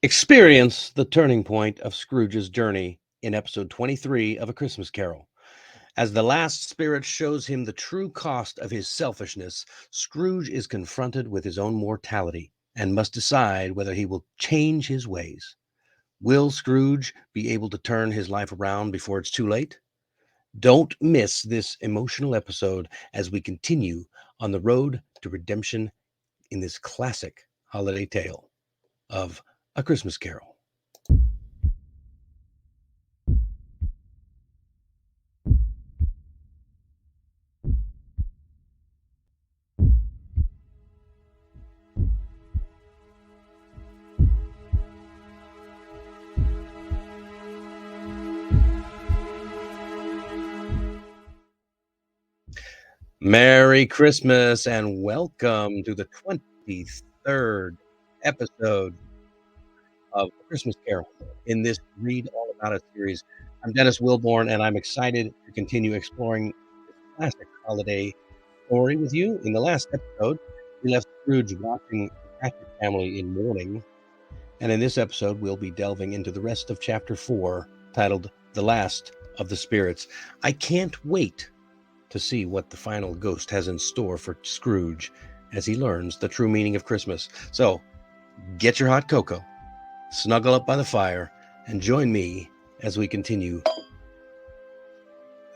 Experience the turning point of Scrooge's journey in episode 23 of A Christmas Carol. As the last spirit shows him the true cost of his selfishness, Scrooge is confronted with his own mortality and must decide whether he will change his ways. Will Scrooge be able to turn his life around before it's too late? Don't miss this emotional episode as we continue on the road to redemption in this classic holiday tale of A Christmas Carol. Merry Christmas and welcome to the 23rd episode of Christmas Carol in this Read All About It series. I'm Dennis Wilborn and I'm excited to continue exploring this classic holiday story with you. In the last episode, we left Scrooge watching the Cratchit family in mourning, and in this episode, we'll be delving into the rest of chapter 4, titled The Last of the Spirits. I can't wait to see what the final ghost has in store for Scrooge as he learns the true meaning of Christmas. So get your hot cocoa, snuggle up by the fire, and join me as we continue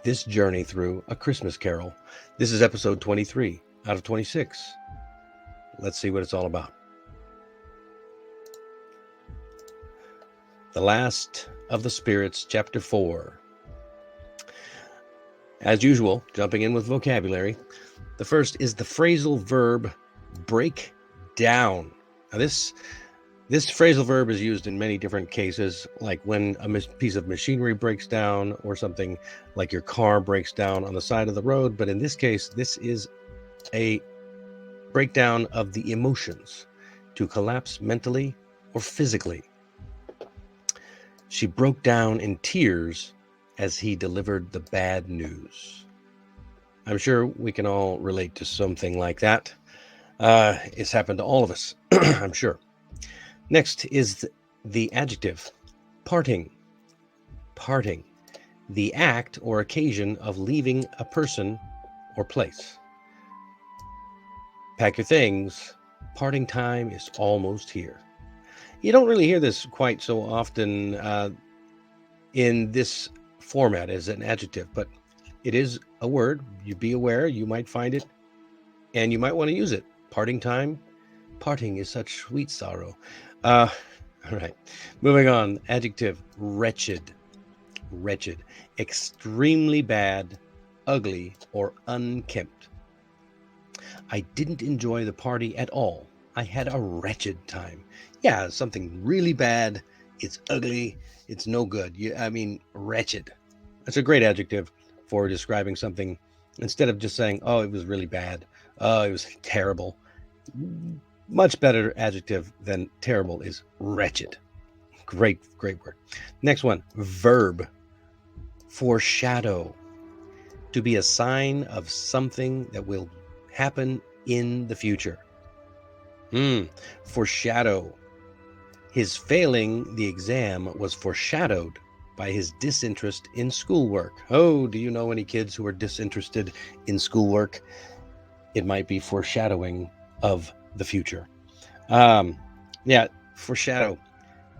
this journey through A Christmas Carol. This is episode 23 out of 26. Let's see what it's all about. The Last of the Spirits, chapter 4. As usual, jumping in with vocabulary. The first is the phrasal verb break down. Now this phrasal verb is used in many different cases, like when a piece of machinery breaks down or something like your car breaks down on the side of the road. But in this case, this is a breakdown of the emotions, to collapse mentally or physically. She broke down in tears as he delivered the bad news. I'm sure we can all relate to something like that. It's happened to all of us, I'm sure. Next is the adjective, parting. Parting, the act or occasion of leaving a person or place. Pack your things. Parting time is almost here. You don't really hear this quite so often in this format as an adjective, but it is a word. You be aware, you might find it and you might want to use it. Parting time. Parting is such sweet sorrow. All right, moving on. Adjective, wretched. Wretched, extremely bad, ugly, or unkempt. I didn't enjoy the party at all. I had a wretched time. Yeah, something really bad. It's ugly. It's no good. Wretched. That's a great adjective for describing something. Instead of just saying, oh, it was really bad. Oh, it was terrible. Much better adjective than terrible is wretched. Great word. Next one, verb. Foreshadow. To be a sign of something that will happen in the future. Foreshadow. His failing the exam was foreshadowed by his disinterest in schoolwork. Oh, do you know any kids who are disinterested in schoolwork? It might be foreshadowing of the future. Foreshadow.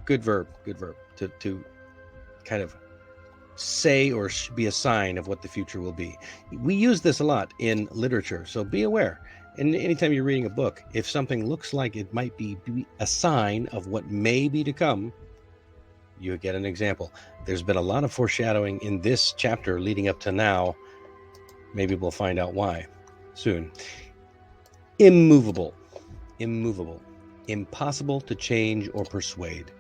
Good verb. To kind of say or be a sign of what the future will be. We use this a lot in literature, so be aware. And anytime you're reading a book, if something looks like it might be a sign of what may be to come, you get an example. There's been a lot of foreshadowing in this chapter leading up to now. Maybe we'll find out why soon. Immovable. Immovable. Impossible to change or persuade.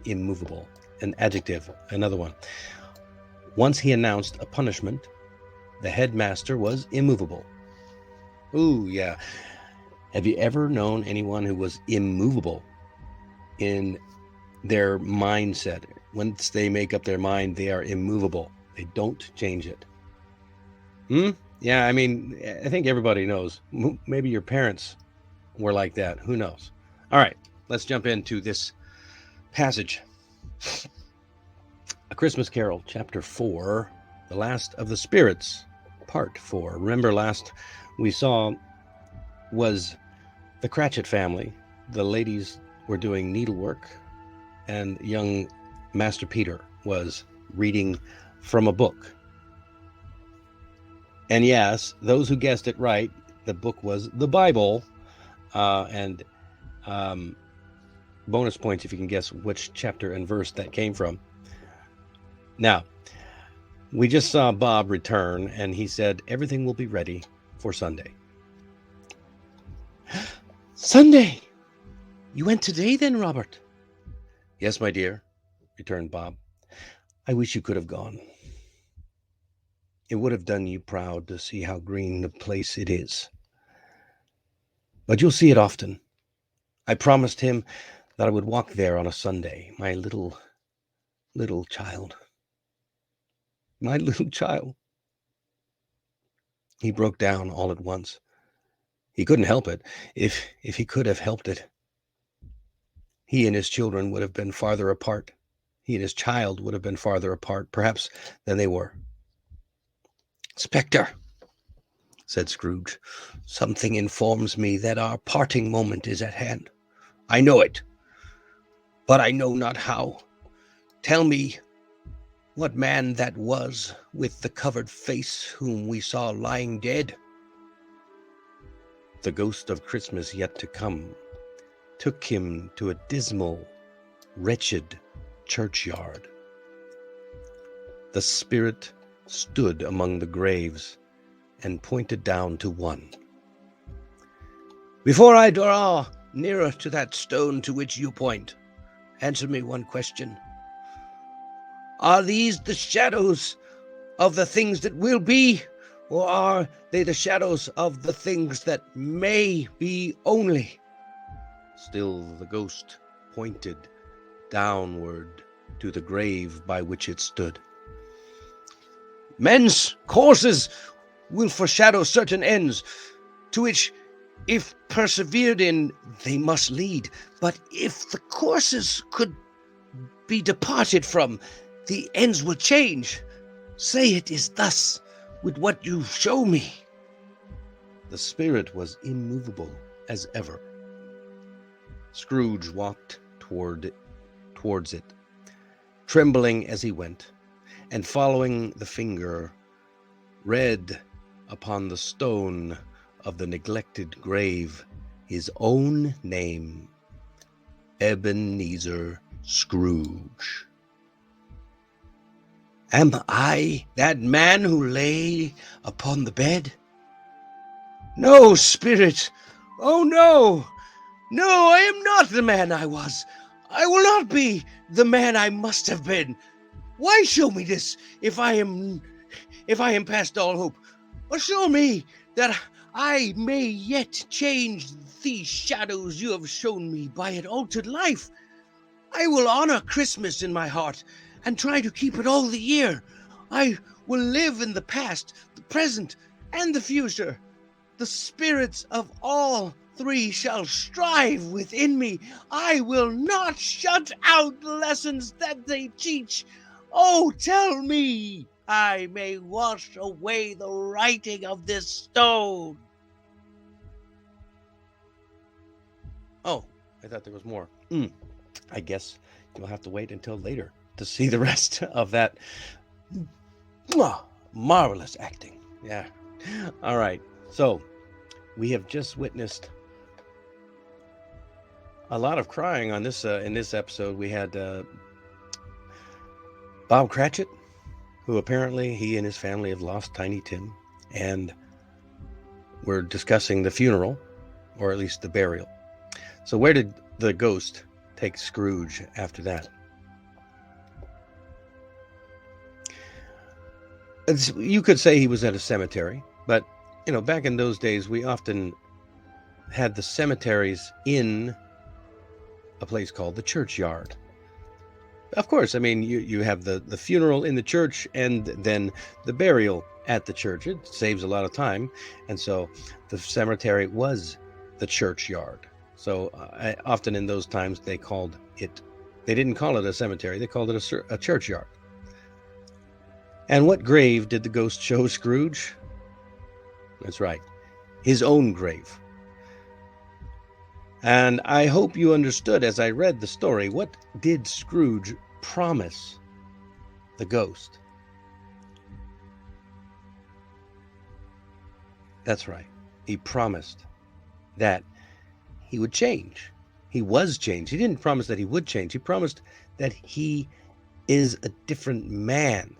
Immovable. An adjective. Another one. Once he announced a punishment, the headmaster was immovable. Ooh, yeah. Have you ever known anyone who was immovable in their mindset? Once they make up their mind, they are immovable. They don't change it. Yeah, I think everybody knows. Maybe your parents were like that. Who knows? All right, let's jump into this passage. A Christmas Carol, chapter 4, The Last of the Spirits, part 4. Remember, last we saw was the Cratchit family. The ladies were doing needlework, and young Master Peter was reading from a book. And yes, those who guessed it right, the book was the Bible. And bonus points if you can guess which chapter and verse that came from. Now, we just saw Bob return, and he said everything will be ready for Sunday. Sunday! You went today then, Robert? Yes, my dear, returned Bob. I wish you could have gone. It would have done you proud to see how green the place it is. But you'll see it often. I promised him that I would walk there on a Sunday, my little child. My little child. He broke down all at once. He couldn't help it. If he could have helped it, he and his children would have been farther apart. He and his child would have been farther apart, perhaps, than they were. Spectre, said Scrooge, something informs me that our parting moment is at hand. I know it, but I know not how. Tell me what man that was with the covered face whom we saw lying dead. The ghost of Christmas yet to come took him to a dismal, wretched churchyard. The spirit stood among the graves and pointed down to one. Before I draw nearer to that stone to which you point, answer me one question. Are these the shadows of the things that will be, or are they the shadows of the things that may be only? Still the ghost pointed downward to the grave by which it stood. Men's courses will foreshadow certain ends, to which, if persevered in, they must lead. But if the courses could be departed from, the ends will change. Say it is thus with what you show me. The spirit was immovable as ever. Scrooge walked towards it, trembling as he went, and following the finger, read upon the stone of the neglected grave his own name, Ebenezer Scrooge. Am I that man who lay upon the bed? No, spirit! Oh, no! No, I am not the man I was. I will not be the man I must have been. Why show me this if I am past all hope? Or show me that I may yet change these shadows you have shown me by an altered life. I will honor Christmas in my heart and try to keep it all the year. I will live in the past, the present, and the future. The spirits of all three shall strive within me. I will not shut out the lessons that they teach. Oh, tell me I may wash away the writing of this stone. Oh, I thought there was more. I guess you'll have to wait until later to see the rest of that marvelous acting. Yeah. All right. So we have just witnessed a lot of crying on this in this episode. We had Bob Cratchit, who apparently he and his family have lost Tiny Tim, and we're discussing the funeral, or at least the burial. So where did the ghost take Scrooge after that? You could say he was at a cemetery, but back in those days, we often had the cemeteries in a place called the churchyard. Of course, I mean, you have the funeral in the church and then the burial at the church. It saves a lot of time. And so the cemetery was the churchyard. So often in those times, they called it They didn't call it a cemetery. They called it a churchyard. And what grave did the ghost show Scrooge? That's right, his own grave. And I hope you understood as I read the story, what did Scrooge promise the ghost? That's right. He promised that he would change. He was changed. He didn't promise that he would change. He promised that he is a different man.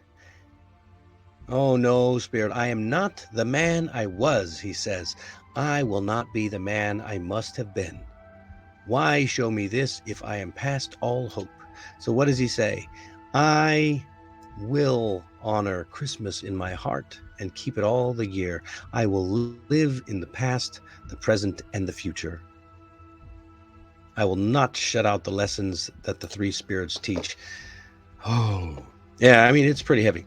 Oh no, Spirit, I am not the man I was, he says. I will not be the man I must have been. Why show me this if I am past all hope? So what does he say? I will honor Christmas in my heart and keep it all the year. I will live in the past, the present, and the future. I will not shut out the lessons that the three spirits teach. Oh, yeah, I mean, it's pretty heavy.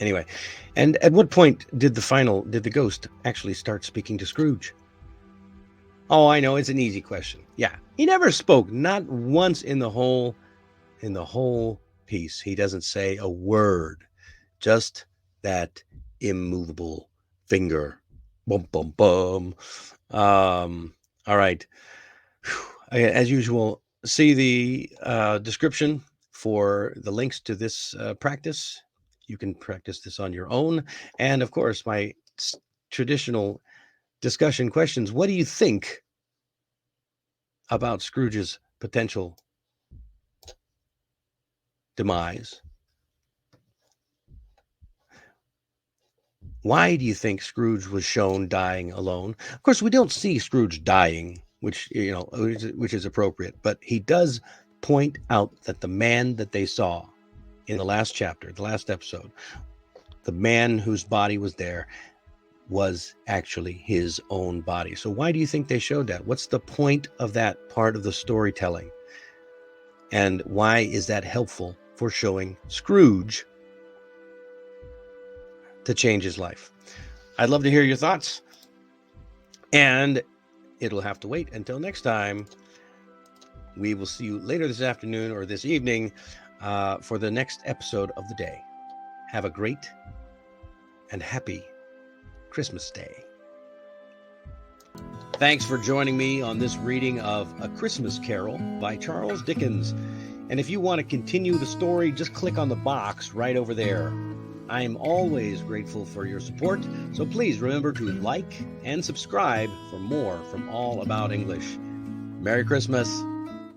Anyway, and at what point did the ghost actually start speaking to Scrooge? Oh, I know, it's an easy question. Yeah, he never spoke, not once in the whole piece. He doesn't say a word, just that immovable finger. Bum, bum, bum. All right. As usual, see the description for the links to this practice. You can practice this on your own. And of course, my traditional discussion questions. What do you think about Scrooge's potential demise? Why do you think Scrooge was shown dying alone? Of course, we don't see Scrooge dying, which is appropriate, but he does point out that the man that they saw in the last chapter, the last episode, the man whose body was there was actually his own body. So why do you think they showed that? What's the point of that part of the storytelling? And why is that helpful for showing Scrooge to change his life? I'd love to hear your thoughts. And it'll have to wait until next time. We will see you later this afternoon or this evening for the next episode of the day. Have a great and happy Christmas Day. Thanks for joining me on this reading of A Christmas Carol by Charles Dickens. And if you want to continue the story, just click on the box right over there. I am always grateful for your support, so please remember to like and subscribe for more from All About English. Merry Christmas.